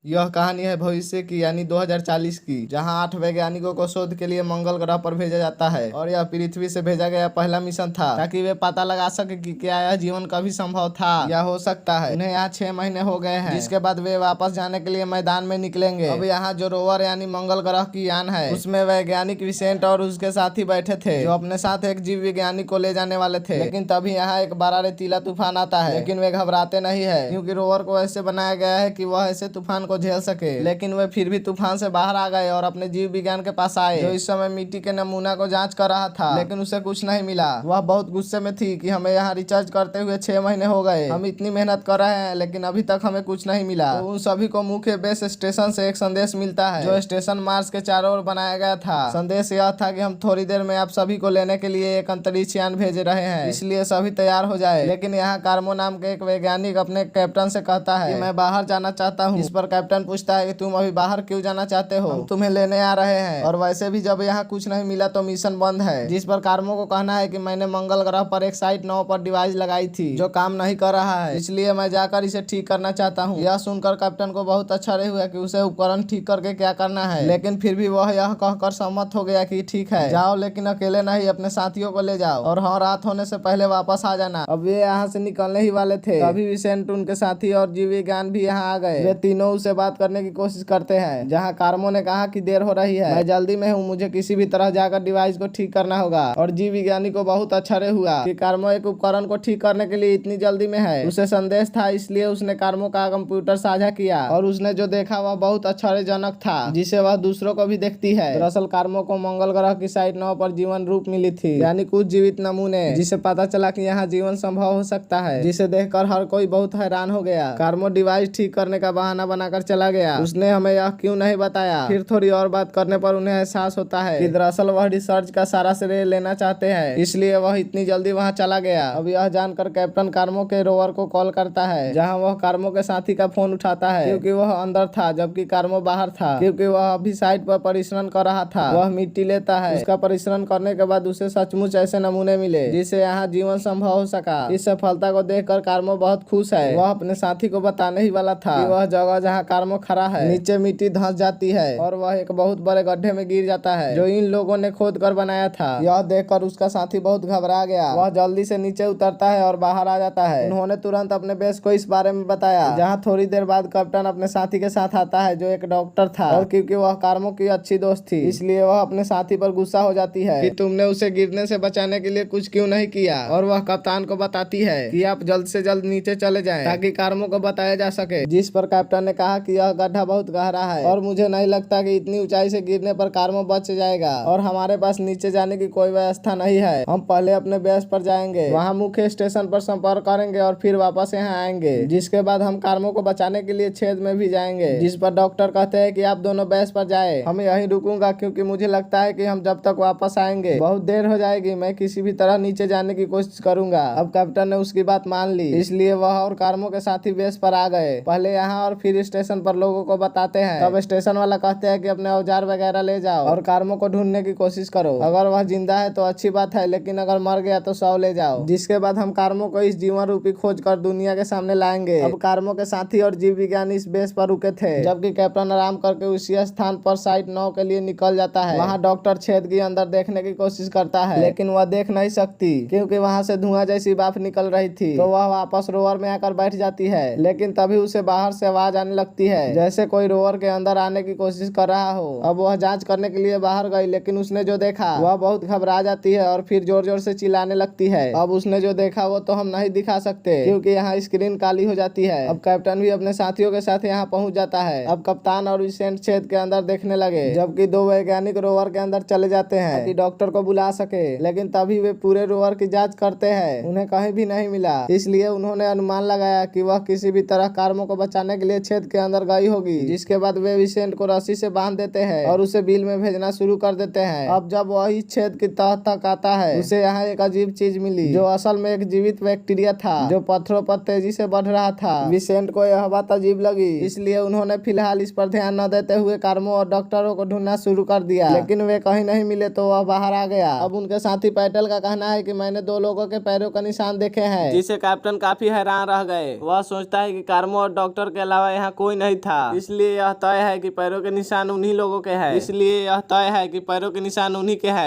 यह कहानी है भविष्य की यानी 2040 की, जहां 8 वैज्ञानिकों को शोध के लिए मंगल ग्रह पर भेजा जाता है। और यह पृथ्वी से भेजा गया पहला मिशन था ताकि वे पता लगा सके कि क्या यह जीवन कभी संभव था या हो सकता है। उन्हें यहाँ 6 महीने हो गए हैं, जिसके बाद वे वापस जाने के लिए मैदान में निकलेंगे। अब यहाँ जो रोवर यानी मंगल ग्रह की यान है, उसमें वैज्ञानिक विसेंट और उसके साथी बैठे थे, जो अपने साथ एक जीव विज्ञानी को ले जाने वाले थे। लेकिन तभी यहाँ एक बड़ा रेतीला तूफान आता है, लेकिन वे घबराते नहीं है, क्योंकि रोवर को ऐसे बनाया गया है कि वह ऐसे तूफान को झेल सके। लेकिन वे फिर भी तूफान से बाहर आ गए और अपने जीव विज्ञान के पास आए, जो इस समय मिट्टी के नमूना को जांच कर रहा था। लेकिन उसे कुछ नहीं मिला। वह बहुत गुस्से में थी कि हमें यहाँ रिसर्च करते हुए 6 महीने हो गए, हम इतनी मेहनत कर रहे हैं लेकिन अभी तक हमें कुछ नहीं मिला। तो उन सभी को मुख्य बेस स्टेशन से एक संदेश मिलता है, जो स्टेशन मार्स के चारों ओर बनाया गया था। संदेश यह था कि हम थोड़ी देर में आप सभी को लेने के लिए एक अंतरिक्ष यान भेज रहे हैं, इसलिए सभी तैयार हो जाए। लेकिन यहाँ कार्मो नाम के एक वैज्ञानिक अपने कैप्टन से कहता है कि मैं बाहर जाना चाहता हूँ। इस पर कैप्टन पूछता है कि तुम अभी बाहर क्यों जाना चाहते हो, हम तुम्हें लेने आ रहे हैं। और वैसे भी जब यहाँ कुछ नहीं मिला तो मिशन बंद है। जिस पर कार्मो को कहना है कि मैंने मंगल ग्रह पर एक साइट 9 पर डिवाइस लगाई थी जो काम नहीं कर रहा है, इसलिए मैं जाकर इसे ठीक करना चाहता हूँ। यह सुनकर कैप्टन को बहुत अच्छा नहीं हुआ कि उसे उपकरण ठीक करके क्या करना है, लेकिन फिर भी वह यह कहकर सहमत हो गया कि ठीक है जाओ, लेकिन अकेले नहीं, अपने साथियों को ले जाओ और हाँ, रात होने से पहले वापस आ जाना। अब वे यहाँ से निकलने ही वाले थे, तभी विसेंट, उनके साथी और जीव विज्ञान भी यहाँ आ गए। वे तीनों उसे बात करने की कोशिश करते हैं, जहाँ कार्मो ने कहा कि देर हो रही है, मैं जल्दी में हूँ, मुझे किसी भी तरह जाकर डिवाइस को ठीक करना होगा। और जीव विज्ञानी को बहुत आश्चर्य हुआ कि कार्मो एक उपकरण को ठीक करने के लिए इतनी जल्दी में है। उसे संदेश था, इसलिए उसने कार्मो का कंप्यूटर साझा किया और उसने जो देखा वह बहुत आश्चर्यजनक था, जिसे वह दूसरों को भी देखती है। दरअसल कार्मो को मंगल ग्रह की साइट 9 पर जीवन रूप मिली थी, यानी कुछ जीवित नमूने, जिसे पता चला कि यहाँ जीवन संभव हो सकता है, जिसे देखकर हर कोई बहुत हैरान हो गया। कार्मो डिवाइस ठीक करने का बहाना बनाकर चला गया, उसने हमें यह क्यों नहीं बताया। फिर थोड़ी और बात करने पर उन्हें एहसास होता है कि दरअसल वह रिसर्च का सारा श्रेय लेना चाहते हैं, इसलिए वह इतनी जल्दी वहां चला गया। अब यह जानकर कैप्टन कार्मो के रोवर को कॉल करता है, जहां वह कार्मो के साथी का फोन उठाता है, क्योंकि वह अंदर था जबकि कार्मो बाहर था, क्योंकि वह अभी साइट पर परिश्रम कर रहा था। वह मिट्टी लेता है, उसका परिश्रम करने के बाद उसे सचमुच ऐसे नमूने मिले जिससे यहाँ जीवन संभव हो सका। इस सफलता को देखकर कार्मो बहुत खुश है। वह अपने साथी को बताने ही वाला था कि वह जगह जहाँ कार्मो खड़ा है नीचे मिट्टी धंस जाती है और वह एक बहुत बड़े गड्ढे में गिर जाता है, जो इन लोगों ने खोद कर बनाया था। यह देखकर उसका साथी बहुत घबरा गया। वह जल्दी से नीचे उतरता है और बाहर आ जाता है। उन्होंने तुरंत अपने बेस को इस बारे में बताया, जहाँ थोड़ी देर बाद कैप्टन अपने साथी के साथ आता है, जो एक डॉक्टर था। और क्योंकि वह कार्मो की अच्छी दोस्त थी, इसलिए वह अपने साथी पर गुस्सा हो जाती है कि तुमने उसे गिरने से बचाने के लिए कुछ क्यों नहीं किया। और वह कप्तान को बताती है कि आप जल्द से जल्द नीचे चले जाएं, ताकि कार्मो को बताया जा सके। जिस पर कैप्टन ने कहा कि यह गड्ढा बहुत गहरा है और मुझे नहीं लगता कि इतनी ऊंचाई से गिरने पर कार्मो बच जाएगा, और हमारे पास नीचे जाने की कोई व्यवस्था नहीं है। हम पहले अपने बेस पर जाएंगे, वहाँ मुख्य स्टेशन पर संपर्क करेंगे और फिर वापस यहाँ आएंगे, जिसके बाद हम कार्मो को बचाने के लिए छेद में भी जाएंगे। जिस पर डॉक्टर कहते हैं कि आप दोनों बेस पर जाए, हम यहीं रुकूंगा, क्योंकि मुझे लगता है कि हम जब तक वापस आएंगे बहुत देर हो जाएगी। मैं किसी भी तरह नीचे जाने की कोशिश करूंगा। अब कैप्टन ने उसकी बात मान ली, इसलिए वह और कार्मो के साथी बेस पर आ गए। पहले यहाँ और फिर स्टेशन पर लोगों को बताते हैं। तब स्टेशन वाला कहते हैं कि अपने औजार वगैरह ले जाओ और कार्मो को ढूंढने की कोशिश करो। अगर वह जिंदा है तो अच्छी बात है, लेकिन अगर मर गया तो शव ले जाओ। जिसके बाद हम कार्मो को इस जीवन रूपी खोज कर दुनिया के सामने लाएंगे। अब कार्मो के साथी और जीव विज्ञानी इस बेस पर रुके थे, जबकि कैप्टन आराम करके उसी स्थान पर साइट 9 के लिए निकल जाता है। वहाँ डॉक्टर छेद के अंदर देखने की कोशिश करता है, लेकिन वह देख नहीं सकती, क्योंकि वहाँ से धुआं जैसी भाप निकल रही थी। तो वह वापस रोवर में आकर बैठ जाती है, लेकिन तभी उसे बाहर से आवाज आने लगती है, जैसे कोई रोवर के अंदर आने की कोशिश कर रहा हो। अब वह जांच करने के लिए बाहर गई, लेकिन उसने जो देखा वह बहुत घबरा जाती है और फिर जोर जोर से चिल्लाने लगती है। अब उसने जो देखा वो तो हम नहीं दिखा सकते, क्योंकि यहाँ स्क्रीन काली हो जाती है। अब कैप्टन भी अपने साथियों के साथ यहाँ पहुंच जाता है। अब कप्तान और विसेंट छेद के अंदर देखने लगे, जबकि 2 वैज्ञानिक रोवर के अंदर चले जाते हैं कि डॉक्टर को बुला सके। लेकिन तभी वे पूरे रोवर की जांच करते हैं, उन्हें कहीं भी नहीं मिला। इसलिए उन्होंने अनुमान लगाया कि वह किसी भी तरह कार्मो को बचाने के लिए छेद के अंदर गई होगी। जिसके बाद वे विसेंट को रस्सी से बांध देते हैं और उसे बिल में भेजना शुरू कर देते हैं। अब जब वह इस छेद की तह तक आता है, उसे यहाँ एक अजीब चीज मिली, जो असल में एक जीवित बैक्टीरिया था, जो पत्थरों पर तेजी से बढ़ रहा था। विसेंट को यह बात अजीब लगी, इसलिए उन्होंने फिलहाल इस पर ध्यान न देते हुए कार्मो और डॉक्टरों को ढूंढना शुरू कर दिया। लेकिन वे कहीं नहीं मिले तो वह बाहर आ गया। अब उनके साथी पैटल का कहना है कि मैंने 2 लोगों के पैरों का निशान देखे हैं, जिसे कैप्टन काफी हैरान रह गए। वह सोचता है कि कार्मो और डॉक्टर के अलावा यहाँ कोई कोई नहीं था, इसलिए यह तय है कि पैरों के निशान उन्हीं लोगों के हैं।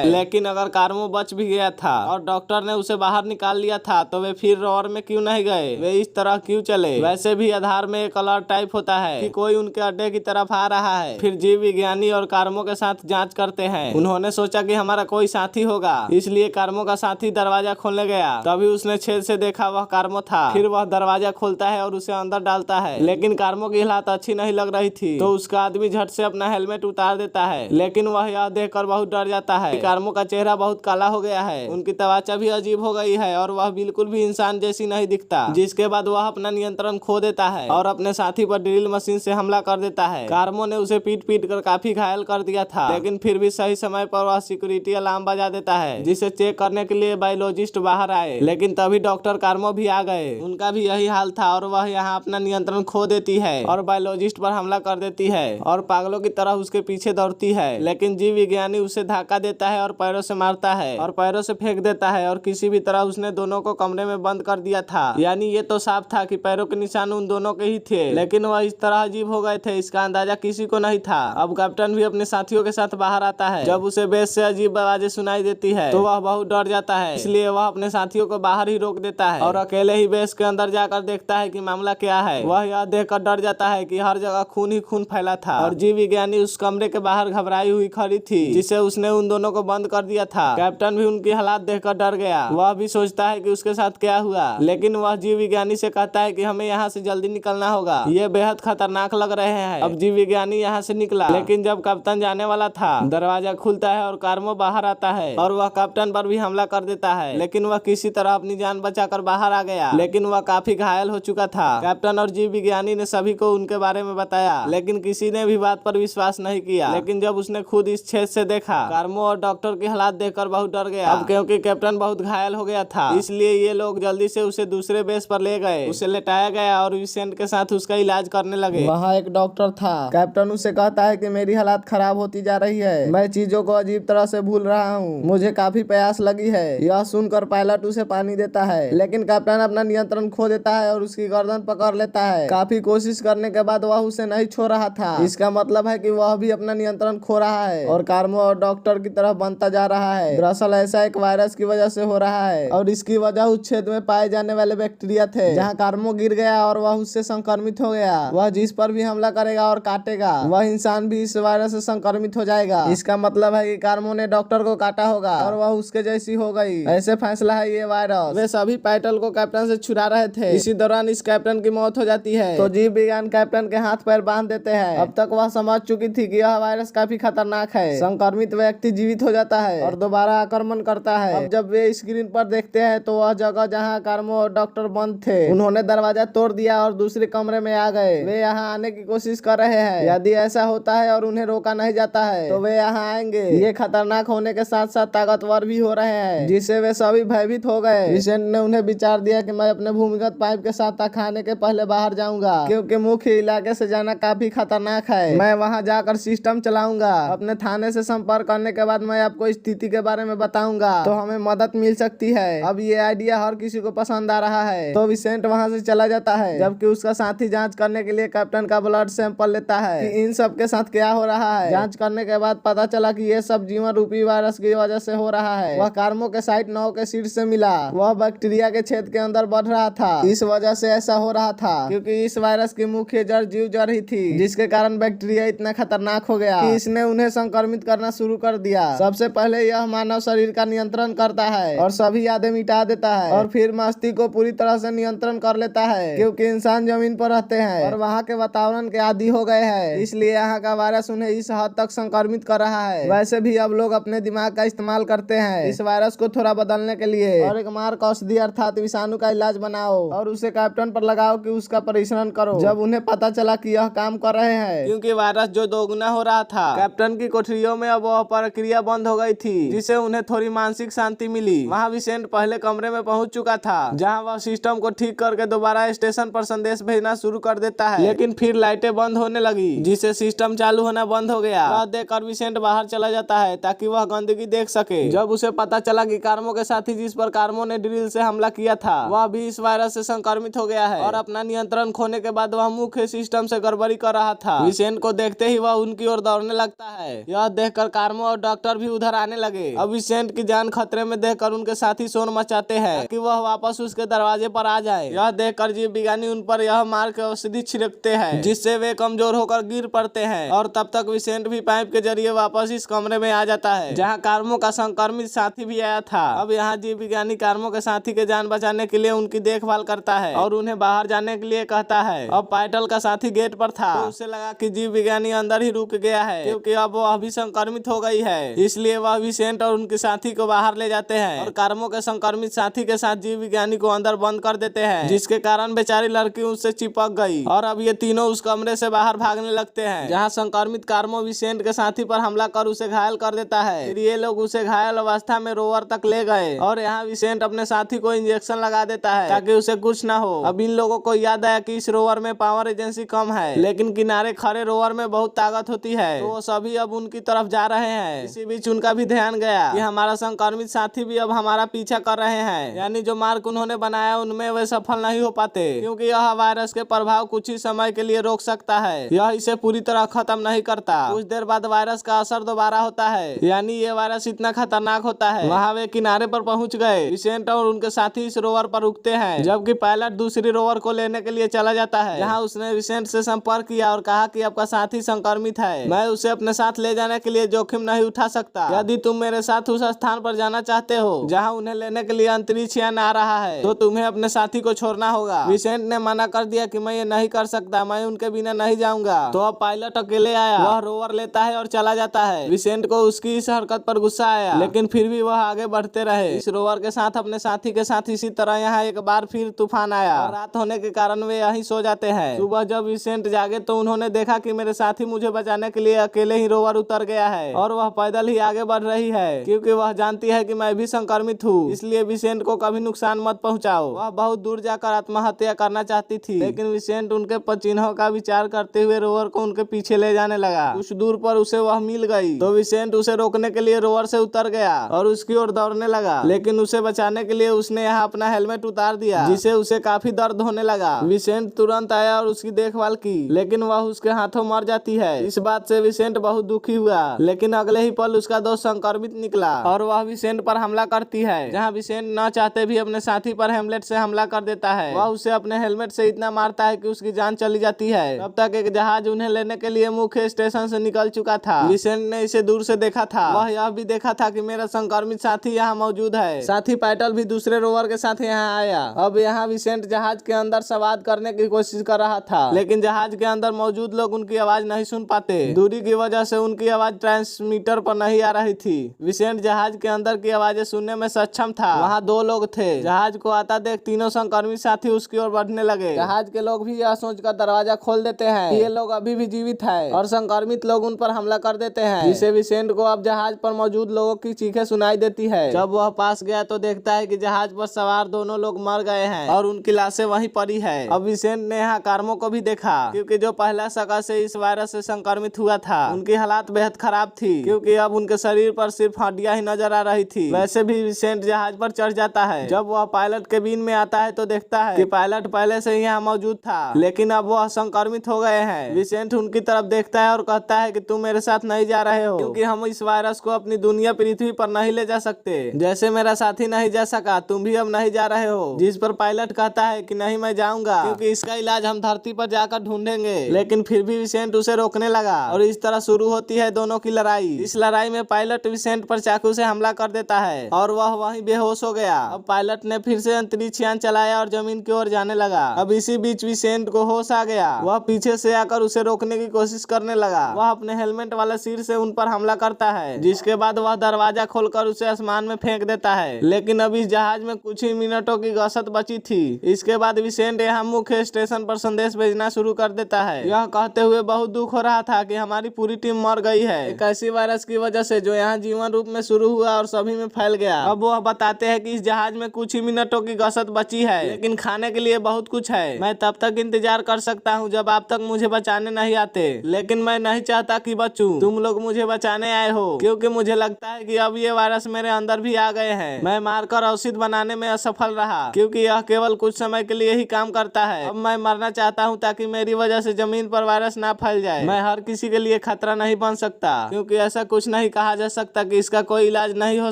लेकिन अगर कार्मो बच भी गया था और डॉक्टर ने उसे बाहर निकाल लिया था तो वे फिर रोअर में क्यों नहीं गए? वे इस तरह क्यों चले? वैसे भी आधार में एक अलर्ट टाइप होता है कि कोई उनके अड्डे की तरफ आ रहा है। फिर जीव विज्ञानी और कार्मो के साथ जांच करते हैं। उन्होंने सोचा कि हमारा कोई साथी होगा, इसलिए कार्मो का साथी दरवाजा खोलने गया। तभी उसने छेद से देखा वह कार्मो था। फिर वह दरवाजा खोलता है और उसे अंदर डालता है, लेकिन कार्मो की हालत अच्छी नहीं लग रही थी, तो उसका आदमी झट से अपना हेलमेट उतार देता है। लेकिन वह यह देखकर बहुत डर जाता है कि कार्मो का चेहरा बहुत काला हो गया है, उनकी त्वचा भी अजीब हो गई है और वह बिल्कुल भी इंसान जैसी नहीं दिखता। जिसके बाद वह अपना नियंत्रण खो देता है और अपने साथी पर ड्रिल मशीन से हमला कर देता है। कार्मो ने उसे पीट पीट कर काफी घायल कर दिया था, लेकिन फिर भी सही समय पर वह सिक्योरिटी अलार्म बजा देता है, जिसे चेक करने के लिए बायोलॉजिस्ट बाहर आए। लेकिन तभी डॉक्टर कार्मो भी आ गए। उनका भी यही हाल था और वह यहाँ अपना नियंत्रण खो देती है और बायोलॉजिस्ट पर हमला कर देती है और पागलों की तरह उसके पीछे दौड़ती है। लेकिन जीव विज्ञानी उसे धक्का देता है और पैरों से मारता है और पैरों से फेंक देता है और किसी भी तरह उसने दोनों को कमरे में बंद कर दिया था। यानी ये तो साफ था कि पैरों के निशान उन दोनों के ही थे, लेकिन वह इस तरह अजीब हो गए थे इसका अंदाजा किसी को नहीं था। अब कैप्टन भी अपने साथियों के साथ बाहर आता है। जब उसे बेस से अजीब आवाजें सुनाई देती है तो वह बहुत डर जाता है, इसलिए वह अपने साथियों को बाहर ही रोक देता है और अकेले ही बेस के अंदर जाकर देखता है कि मामला क्या है। वह यह देखकर डर जाता है कि हर जगह खून ही खून फैला था और जीव विज्ञानी उस कमरे के बाहर घबराई हुई खड़ी थी, जिसे उसने उन दोनों को बंद कर दिया था। कैप्टन भी उनकी हालात देखकर डर गया। वह भी सोचता है कि उसके साथ क्या हुआ, लेकिन वह जीव विज्ञानी से कहता है कि हमें यहाँ से जल्दी निकलना होगा, ये बेहद खतरनाक लग रहे हैं। अब जीव विज्ञानी यहाँ से निकला, लेकिन जब कैप्टन जाने वाला था दरवाजा खुलता है और कार्मो बाहर आता है और वह कैप्टन पर भी हमला कर देता है, लेकिन वह किसी तरह अपनी जान बचाकर बाहर आ गया, लेकिन वह काफी घायल हो चुका था। कैप्टन और जीव विज्ञानी ने सभी को उनके बारे में बताया, लेकिन किसी ने भी बात पर विश्वास नहीं किया। लेकिन जब उसने खुद इस छेद से देखा, कार्मो और डॉक्टर की हालात देखकर बहुत डर गया। अब क्योंकि कैप्टन बहुत घायल हो गया था, इसलिए ये लोग जल्दी से उसे दूसरे बेस पर ले गए। उसे लेटाया गया और विसेंट के साथ उसका इलाज करने लगे। वहाँ एक डॉक्टर था। कैप्टन उसे कहता है कि मेरी हालात खराब होती जा रही है, मैं चीजों को अजीब तरह से भूल रहा हूँ, मुझे काफी प्यास लगी है। यह सुनकर पायलट उसे पानी देता है, लेकिन कैप्टन अपना नियंत्रण खो देता है और उसकी गर्दन पकड़ लेता है। काफी कोशिश करने के बाद वह उसे नहीं छोड़ रहा था। इसका मतलब है कि वह भी अपना नियंत्रण खो रहा है और कार्मो और डॉक्टर की तरफ बनता जा रहा है। दरअसल ऐसा एक वायरस की वजह से हो रहा है और इसकी वजह उस क्षेत्र में पाए जाने वाले बैक्टीरिया थे जहाँ कार्मो गिर गया और वह उससे संक्रमित हो गया। वह जिस पर भी हमला करेगा और काटेगा, वह इंसान भी इस वायरस से संक्रमित हो जाएगा। इसका मतलब है कि कार्मो ने डॉक्टर को काटा होगा और वह उसके जैसी हो गई। ऐसे फैसला है ये वायरस। वे सभी पाइटल को कैप्टन से छुड़ा रहे थे। इसी दौरान इस कैप्टन की मौत हो जाती है, तो जीव विज्ञान कैप्टन के हाथ पैर बांध देते हैं। अब तक वह समझ चुकी थी कि यह वायरस काफी खतरनाक है। संक्रमित व्यक्ति जीवित हो जाता है और दोबारा आक्रमण करता है। अब जब वे स्क्रीन पर देखते हैं तो वह जगह जहां कार्मो और डॉक्टर बंद थे, उन्होंने दरवाजा तोड़ दिया और दूसरे कमरे में आ गए। वे यहाँ आने की कोशिश कर रहे हैं। यदि ऐसा होता है और उन्हें रोका नहीं जाता है तो वे यहाँ आएंगे। ये खतरनाक होने के साथ साथ ताकतवर भी हो रहे हैं, जिससे वे सभी भयभीत हो गए। विसेंट ने उन्हें विचार दिया कि मैं अपने भूमिगत पाइप के साथ खाने के पहले बाहर जाऊंगा, क्योंकि मुख्य इलाके से जाना काफी खतरनाक है। मैं वहां जाकर सिस्टम चलाऊंगा। अपने थाने से संपर्क करने के बाद मैं आपको स्थिति के बारे में बताऊंगा, तो हमें मदद मिल सकती है। अब ये आइडिया हर किसी को पसंद आ रहा है, तो विसेंट वहां से चला जाता है, जबकि उसका साथी जांच करने के लिए कैप्टन का ब्लड सैंपल लेता है कि इन सब के साथ क्या हो रहा है। जांच करने के बाद पता चला कि ये सब जीवन रूपी वायरस की वजह से हो रहा है। वह कार्मो के साइट 9 के सीट से मिला। वह बैक्टीरिया के छेद के अंदर बढ़ रहा था। इस वजह से ऐसा हो रहा था क्योंकि इस वायरस की मुख्य जड़ जीव जड़ ही थी, जिसके कारण बैक्टीरिया इतना खतरनाक हो गया कि इसने उन्हें संक्रमित करना शुरू कर दिया। सबसे पहले यह मानव शरीर का नियंत्रण करता है और सभी यादें मिटा देता है, और फिर मस्तिष्क को पूरी तरह से नियंत्रण कर लेता है, क्योंकि इंसान जमीन पर रहते हैं और वहाँ के वातावरण के आदी हो गए हैं। इसलिए यहाँ का वायरस उन्हें इस हद तक संक्रमित कर रहा है। वैसे भी अब लोग अपने दिमाग का इस्तेमाल करते हैं इस वायरस को थोड़ा बदलने के लिए, और एक मार्क औषधि अर्थात विषाणु का इलाज बनाओ और उसे कैप्टन पर लगाओ कि उसका परीक्षण करो। जब उन्हें पता चला कि यह काम कर रहे हैं, क्योंकि वायरस जो दोगुना हो रहा था, कैप्टन की कोठरियों में अब वह प्रक्रिया बंद हो गई थी, जिससे उन्हें थोड़ी मानसिक शांति मिली। वहाँ विसेंट पहले कमरे में पहुंच चुका था, जहां वह सिस्टम को ठीक करके दोबारा स्टेशन पर संदेश भेजना शुरू कर देता है, लेकिन फिर लाइटें बंद होने लगी, जिससे सिस्टम चालू होना बंद हो गया। वह देखकर विसेंट बाहर चला जाता है ताकि वह गंदगी देख सके। जब उसे पता चला कि कार्मो के साथी जिस पर कार्मो ने ड्रिल से हमला किया था, वह भी इस वायरस से संक्रमित हो गया है और अपना नियंत्रण खोने के बाद वह मुख्य मुख्य सिस्टम से गड़बड़ी कर रहा था। विसेंट को देखते ही वह उनकी ओर दौड़ने लगता है। यह देखकर कार्मो और डॉक्टर भी उधर आने लगे। अब विसेंट की जान खतरे में देखकर उनके साथी शोर मचाते हैं कि वह वापस उसके दरवाजे पर आ जाए। यह देखकर जीव विज्ञानी उन पर यह मार के औषधि छिड़कते हैं, जिससे वे कमजोर होकर गिर पड़ते हैं। और तब तक विसेंट भी पाइप के जरिए वापस इस कमरे में आ जाता है जहाँ कार्मो का संक्रमित साथी भी आया था। अब यहाँ जीव विज्ञानी कार्मो के साथी के जान बचाने के लिए उनकी देखभाल करता है और उन्हें बाहर जाने के लिए कहता है। अब पाइटल का साथी गेट पर था तो उसे लगा कि जीव विज्ञानी अंदर ही रुक गया है, क्योंकि अब वो अभी संक्रमित हो गई है। इसलिए वह विसेंट और उनके साथी को बाहर ले जाते हैं और कार्मो के संक्रमित साथी के साथ जीव विज्ञानी को अंदर बंद कर देते हैं, जिसके कारण बेचारी लड़की उससे चिपक गई और अब ये तीनों उस कमरे से बाहर भागने लगते हैं, जहाँ संक्रमित कार्मो विसेंट के साथी पर हमला कर उसे घायल कर देता है। फिर ये लोग उसे घायल अवस्था में रोवर तक ले गए और यहाँ विसेंट अपने साथी को इंजेक्शन लगा देता है ताकि उसे कुछ ना हो। अब इन लोगों को याद आया कि इस रोवर में पावर एजेंसी कम है, लेकिन किनारे खड़े रोवर में बहुत ताकत होती है, तो वो सभी अब उनकी तरफ जा रहे हैं। इसी बीच उनका भी ध्यान गया कि हमारा संक्रमित साथी भी अब हमारा पीछा कर रहे हैं, यानी जो मार्ग उन्होंने बनाया उनमें वे सफल नहीं हो पाते, क्योंकि यह वायरस के प्रभाव कुछ ही समय के लिए रोक सकता है, यह इसे पूरी तरह खत्म नहीं करता। कुछ देर बाद वायरस का असर दोबारा होता है, यानी ये वायरस इतना खतरनाक होता है। वहाँ वे किनारे पर पहुंच गए। विसेंट और उनके साथी इस रोवर पर रुकते हैं, जबकि पायलट दूसरी रोवर को लेने के लिए चला जाता है, जहाँ उसने विसेंट से संपर्क किया और कहा कि आपका साथी संक्रमित है, मैं उसे अपने साथ ले जाने के लिए जोखिम नहीं उठा सकता। यदि तुम मेरे साथ उस स्थान पर जाना चाहते हो जहाँ उन्हें लेने के लिए अंतरिक्ष यान आ रहा है, तो तुम्हें अपने साथी को छोड़ना होगा। विसेंट ने मना कर दिया कि मैं ये नहीं कर सकता, मैं उनके बिना नहीं जाऊंगा। तो अब पायलट अकेले आया, वह रोवर लेता है और चला जाता है। विसेंट को उसकी इस हरकत पर गुस्सा आया, लेकिन फिर भी वह आगे बढ़ते रहे। इस रोवर के साथ अपने साथी के साथ इसी तरह यहाँ एक बार फिर तूफान आया और रात होने के कारण वे यहीं सो जाते हैं। सुबह जब विसेंट जागे तो उन्होंने देखा कि मेरे साथी मुझे बचाने के लिए अकेले ही रोवर उतर गया है और वह पैदल ही आगे बढ़ रही है, क्योंकि वह जानती है कि मैं भी संक्रमित हूँ, इसलिए विसेंट को कभी नुकसान मत पहुँचाओ। वह बहुत दूर जाकर आत्महत्या करना चाहती थी, लेकिन विसेंट उनके चिन्हों का विचार करते हुए रोवर को उनके पीछे ले जाने लगा। कुछ दूर पर उसे वह मिल गई तो विसेंट उसे रोकने के लिए रोवर से उतर गया और उसकी ओर दौड़ने लगा, लेकिन उसे बचाने के लिए उसने यहाँ अपना हेलमेट उतार दिया, जिससे उसे काफी दर्द होने लगा। विसेंट तुरंत आया और उसकी देखभाल की, लेकिन वह उसके हाथों मर जाती है। इस बात से विसेंट बहुत दुखी हुआ, लेकिन अगले ही पल उसका दोस्त संक्रमित निकला और वह विसेंट पर हमला करती है, जहाँ विसेंट न चाहते भी अपने साथी पर हेमलेट से हमला कर देता है। वह उसे अपने हेलमेट से इतना मारता है कि उसकी जान चली जाती है। तब तक एक जहाज उन्हें लेने के लिए मुख्य स्टेशन से निकल चुका था। विसेंट ने इसे दूर से देखा था। वह यह भी देखा था कि मेरा संक्रमित साथी यहाँ मौजूद है। साथी पाइटल भी दूसरे रोवर के साथ यहाँ आया। अब यहाँ विसेंट जहाज के अंदर सवार करने की कोशिश कर रहा था, लेकिन जहाज के अंदर मौजूद लोग उनकी आवाज नहीं सुन पाते। दूरी की वजह से उनकी आवाज ट्रांसमीटर पर नहीं आ रही थी। विसेंट जहाज के अंदर की आवाजें सुनने में सक्षम था। वहाँ दो लोग थे। जहाज को आता देख तीनों संक्रमित साथी उसकी ओर बढ़ने लगे। जहाज के लोग भी यह सोचकर दरवाजा खोल देते हैं कि ये लोग अभी भी जीवित है और संक्रमित लोग उन पर हमला कर देते हैं, जिससे विसेंट को अब जहाज पर मौजूद लोगों की चीखें सुनाई देती है। जब वह पास गया तो देखता है कि जहाज पर सवार दोनों लोग मर गए हैं और उनकी लाशें वहीं पड़ी है। अब विसेंट ने यहाँ कार्मो को भी देखा, क्योंकि जो पहला शख्स से इस वायरस से संक्रमित हुआ था उनकी हालात बेहद खराब थी, क्योंकि अब उनके शरीर पर सिर्फ हड्डियां ही नजर आ रही थी। वैसे भी विसेंट जहाज पर चढ़ जाता है। जब वह पायलट केबिन में आता है तो देखता है कि पायलट पहले से ही यहाँ मौजूद था, लेकिन अब वह संक्रमित हो गए हैं। विसेंट उनकी तरफ देखता है और कहता है कि तुम मेरे साथ नहीं जा रहे हो, क्योंकि हम इस वायरस को अपनी दुनिया पृथ्वी पर नहीं ले जा सकते। जैसे मेरा साथी नहीं जा सका, तुम भी अब नहीं जा रहे हो। जिस पर पायलट कहता है कि नहीं, मैं जाऊंगा, क्योंकि इसका इलाज हम धरती पर जाकर ढूंढेंगे। लेकिन फिर भी विसेंट उसे रोकने लगा और इस तरह शुरू होती है दोनों की लड़ाई। इस लड़ाई में पायलट विसेंट पर चाकू से हमला कर देता है और वह वहीं बेहोश हो गया। अब पायलट ने फिर से अंतरिक्ष यान चलाया और जमीन की ओर जाने लगा। अब इसी बीच विसेंट को होश आ गया। वह पीछे से आकर उसे रोकने की कोशिश करने लगा। वह अपने हेलमेट वाले सिर से उन पर हमला करता है, जिसके बाद वह दरवाजा खोलकर उसे आसमान में फेंक देता है। लेकिन अब इस जहाज में कुछ ही मिनटों की गसत बची थी। इसके बाद विसेंट यहाँ मुख्य स्टेशन पर संदेश भेजना शुरू कर देता है, यह कहते हुए बहुत दुख हो रहा था कि हमारी पूरी टीम मर गई है एक ऐसी वायरस की वजह से जो यहाँ जीवन रूप में शुरू हुआ और सभी में फैल गया। अब वह बताते हैं कि इस जहाज में कुछ ही मिनटों की गसत बची है, लेकिन खाने के लिए बहुत कुछ है। मैं तब तक इंतजार कर सकता हूँ जब आप तक मुझे बचाने नहीं आते, लेकिन मैं नहीं चाहता कि बचूं। तुम लोग मुझे बचाने आए हो, क्योंकि मुझे लगता है कि अब ये वायरस मेरे अंदर भी आ गए हैं। मैं मारकर औषधि बनाने में असफल रहा, क्योंकि यह केवल कुछ समय के लिए ही काम करता है। अब मैं मरना चाहता चाहता हूँ ताकि मेरी वजह से जमीन पर वायरस ना फैल जाए। मैं हर किसी के लिए खतरा नहीं बन सकता, क्योंकि ऐसा कुछ नहीं कहा जा सकता कि इसका कोई इलाज नहीं हो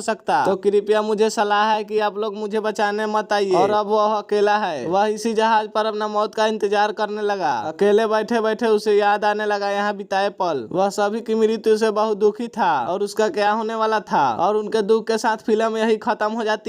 सकता। तो कृपया मुझे सलाह है कि आप लोग मुझे बचाने मत आइए। और अब वह अकेला है। वह इसी जहाज पर अपना मौत का इंतजार करने लगा। अकेले बैठे बैठे उसे याद आने लगा यहाँ बिताए पल। वह सभी की मृत्यु से बहुत दुखी था और उसका क्या होने वाला था। और उनके दुख के साथ फिल्म यही खत्म हो जाती